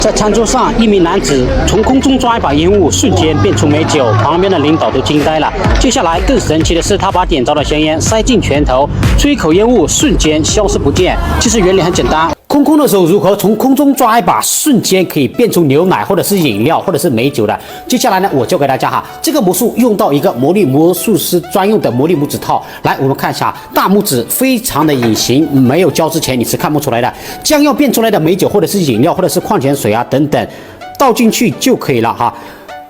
在餐桌上，一名男子从空中抓一把烟雾，瞬间变出美酒，旁边的领导都惊呆了。接下来更神奇的是，他把点着的香烟塞进拳头，吹一口烟雾，瞬间消失不见。其实原理很简单。空的时候如何从空中抓一把，瞬间可以变出牛奶或者是饮料或者是美酒的？接下来呢，我教给大家哈，这个魔术用到一个魔术师专用的魔力拇指套。来，我们看一下，大拇指非常的隐形，没有胶之前你是看不出来的。将要变出来的美酒或者是饮料或者是矿泉水啊等等，倒进去就可以了哈。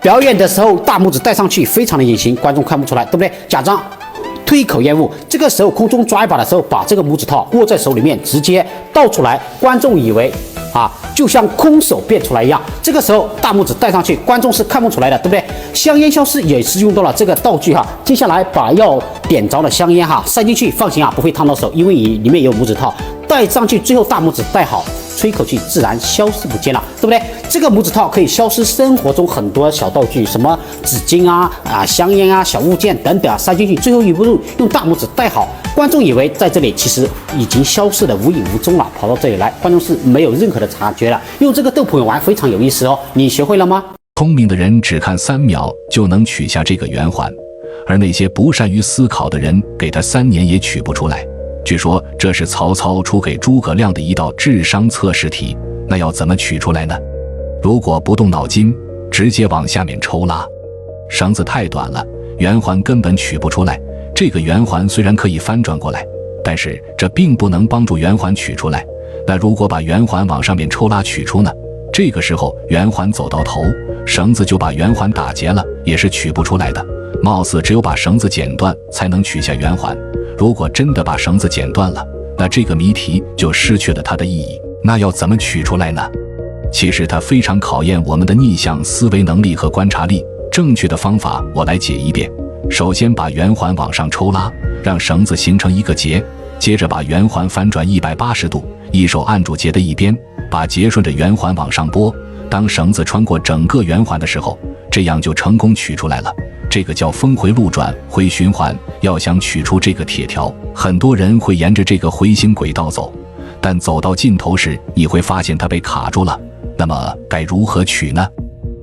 表演的时候，大拇指戴上去非常的隐形，观众看不出来，对不对？假装推一口烟雾，这个时候空中抓一把的时候，把这个拇指套握在手里面，直接倒出来，观众以为就像空手变出来一样。这个时候大拇指戴上去，观众是看不出来的，对不对？香烟消失也是用到了这个道具哈。接下来把要点着的香烟塞进去，放心不会烫到手，因为里面有拇指套。戴上去，最后大拇指戴好，吹一口气，自然消失不见了，对不对？这个拇指套可以消失生活中很多小道具，什么纸巾香烟小物件等等塞进去，最后一步用大拇指戴好，观众以为在这里，其实已经消失的无影无踪了，跑到这里来，观众是没有任何的察觉了。用这个逗朋友玩非常有意思哦，你学会了吗？聪明的人只看3秒就能取下这个圆环，而那些不善于思考的人，给他3年也取不出来。据说这是曹操出给诸葛亮的一道智商测试题，那要怎么取出来呢？如果不动脑筋，直接往下面抽拉，绳子太短了，圆环根本取不出来。这个圆环虽然可以翻转过来，但是这并不能帮助圆环取出来。那如果把圆环往上面抽拉取出呢？这个时候圆环走到头，绳子就把圆环打结了，也是取不出来的。貌似只有把绳子剪断才能取下圆环。如果真的把绳子剪断了，那这个谜题就失去了它的意义。那要怎么取出来呢？其实它非常考验我们的逆向思维能力和观察力。正确的方法我来解一遍。首先把圆环往上抽拉，让绳子形成一个结，接着把圆环翻转180度，一手按住结的一边，把结顺着圆环往上拨。当绳子穿过整个圆环的时候，这样就成功取出来了。这个叫峰回路转回循环。要想取出这个铁条，很多人会沿着这个回形轨道走，但走到尽头时，你会发现它被卡住了。那么该如何取呢？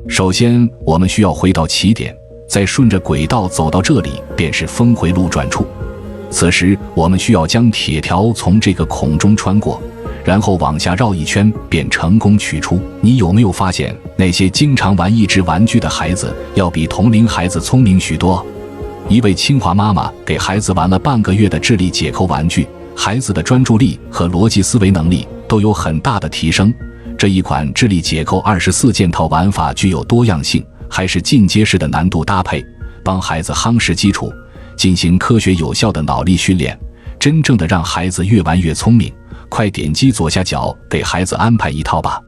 首先我们需要回到起点，再顺着轨道走到这里，便是峰回路转处。此时我们需要将铁条从这个孔中穿过，然后往下绕一圈，便成功取出。你有没有发现，那些经常玩益智玩具的孩子要比同龄孩子聪明许多？一位清华妈妈给孩子玩了半个月的智力解扣玩具，孩子的专注力和逻辑思维能力都有很大的提升。这一款智力解扣24件套玩法具有多样性，还是进阶式的难度搭配，帮孩子夯实基础，进行科学有效的脑力训练，真正的让孩子越玩越聪明。快点击左下角给孩子安排一套吧。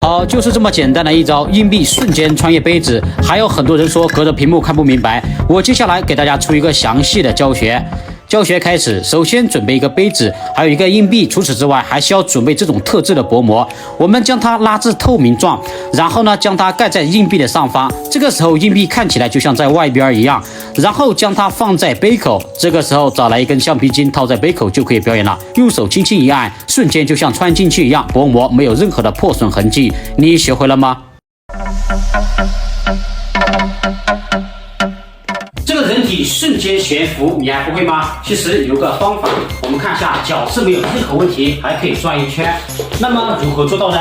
好，就是这么简单的一招，硬币瞬间穿越杯子。还有很多人说隔着屏幕看不明白，我接下来给大家出一个详细的教学。教学开始，首先准备一个杯子，还有一个硬币。除此之外，还需要准备这种特制的薄膜。我们将它拉至透明状，然后呢，将它盖在硬币的上方。这个时候，硬币看起来就像在外边一样。然后将它放在杯口，这个时候找来一根橡皮筋套在杯口就可以表演了。用手轻轻一按，瞬间就像穿进去一样，薄膜没有任何的破损痕迹。你学会了吗？这个人体瞬间悬浮，你还不会吗？其实有个方法，我们看一下，脚是没有任何问题，还可以转一圈。那么如何做到呢？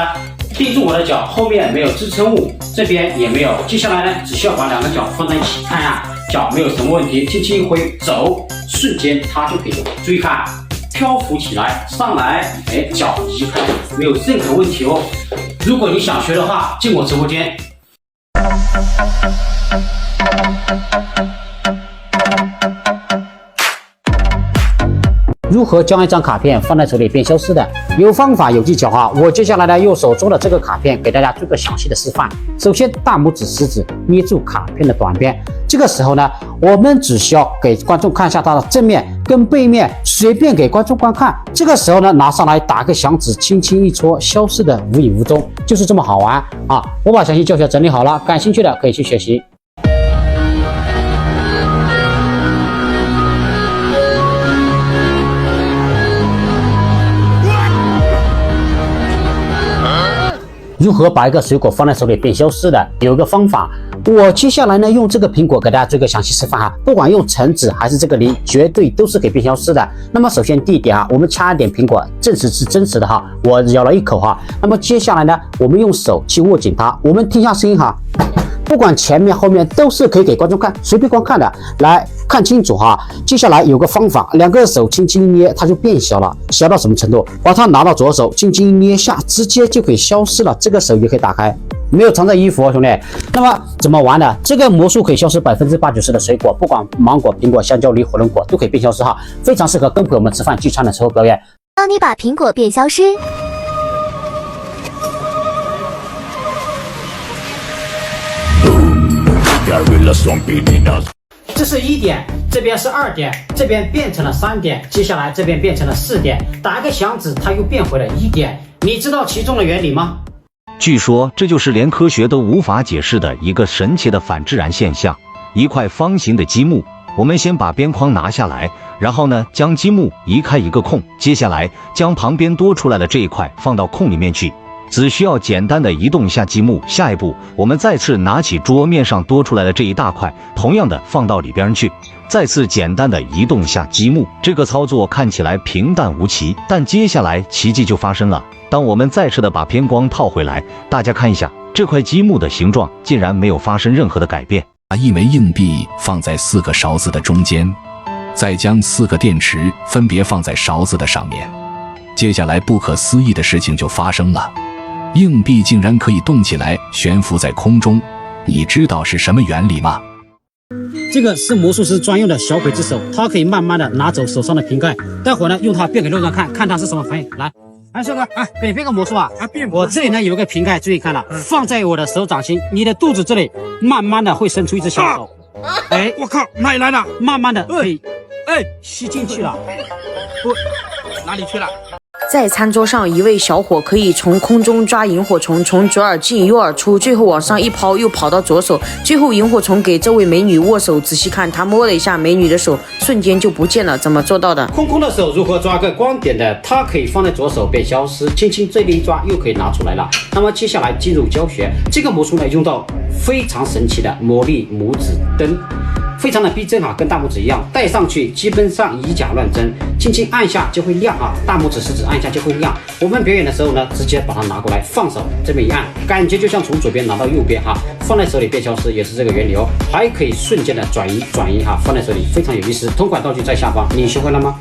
盯住我的脚，后面没有支撑物，这边也没有。接下来呢，只需要把2个脚放在一起，看呀，脚没有什么问题，轻轻一挥，走，瞬间它就可以注意看，漂浮起来，上来，脚移开，没有任何问题哦。如果你想学的话，进我直播间。如何将一张卡片放在手里变消失的，有方法有技巧哈。我接下来呢用手中的这个卡片给大家做个详细的示范。首先，大拇指、食指捏住卡片的短边，这个时候呢，我们只需要给观众看一下它的正面跟背面，随便给观众观看。这个时候呢，拿上来打个响指，轻轻一戳，消失的无影无踪，就是这么好玩啊！我把详细教学整理好了，感兴趣的可以去学习。如何把一个水果放在手里变消失的？有一个方法，我接下来呢用这个苹果给大家做一个详细示范哈。不管用橙子还是这个梨，绝对都是可以变消失的。那么首先第一点啊，我们掐一点苹果，证实是真实的哈。我咬了一口哈。那么接下来呢，我们用手去握紧它，我们听一下声音哈。不管前面后面都是可以给观众看，随便观看的，来看清楚哈。接下来有个方法，两个手轻轻一捏，它就变小了。小到什么程度？把它拿到左手，轻轻一捏下，直接就可以消失了。这个手也可以打开，没有藏在衣服哦，兄弟。那么怎么玩呢？这个魔术可以消失80%-90%的水果，不管芒果、苹果、香蕉、梨、火龙果都可以变消失哈，非常适合跟朋友们吃饭聚餐的时候表演。帮你把苹果变消失。这是1点，这边是2点，这边变成了3点，接下来这边变成了4点，打个响指，它又变回了1点。你知道其中的原理吗？据说这就是连科学都无法解释的一个神奇的反自然现象。一块方形的积木，我们先把边框拿下来，然后呢将积木移开一个空，接下来将旁边多出来的这一块放到空里面去。只需要简单的移动下积木，下一步我们再次拿起桌面上多出来的这一大块，同样的放到里边去，再次简单的移动下积木。这个操作看起来平淡无奇，但接下来奇迹就发生了。当我们再次的把边框套回来，大家看一下，这块积木的形状竟然没有发生任何的改变。把1枚硬币放在4个勺子的中间，再将4个电池分别放在勺子的上面。接下来不可思议的事情就发生了。硬币竟然可以动起来，悬浮在空中。你知道是什么原理吗？这个是魔术师专用的小鬼之手，他可以慢慢的拿走手上的瓶盖，待会儿呢用它变给路人看，看他是什么反应。来，帅哥，给你变个魔术啊！我这里呢有一个瓶盖，注意看了，放在我的手掌心，你的肚子这里，慢慢的会伸出一只小手。哎，我靠，哪里来的？慢慢的可以，吸进去了。哪里去了？在餐桌上，一位小伙可以从空中抓萤火虫，从左耳进右耳出，最后往上一抛，又跑到左手，最后萤火虫给这位美女握手。仔细看，他摸了一下美女的手，瞬间就不见了，怎么做到的？空空的手如何抓个光点的？它可以放在左手变消失，轻轻这里一抓又可以拿出来了。那么接下来进入教学，这个魔术呢用到非常神奇的魔力拇指灯。非常的逼真跟大拇指一样，戴上去基本上以假乱真，轻轻按下就会亮大拇指、食指按下就会亮。我们表演的时候呢，直接把它拿过来放手，这么一按，感觉就像从左边拿到右边放在手里变消失也是这个原理哦，还可以瞬间的转移放在手里非常有意思。同款道具在下方，你学会了吗？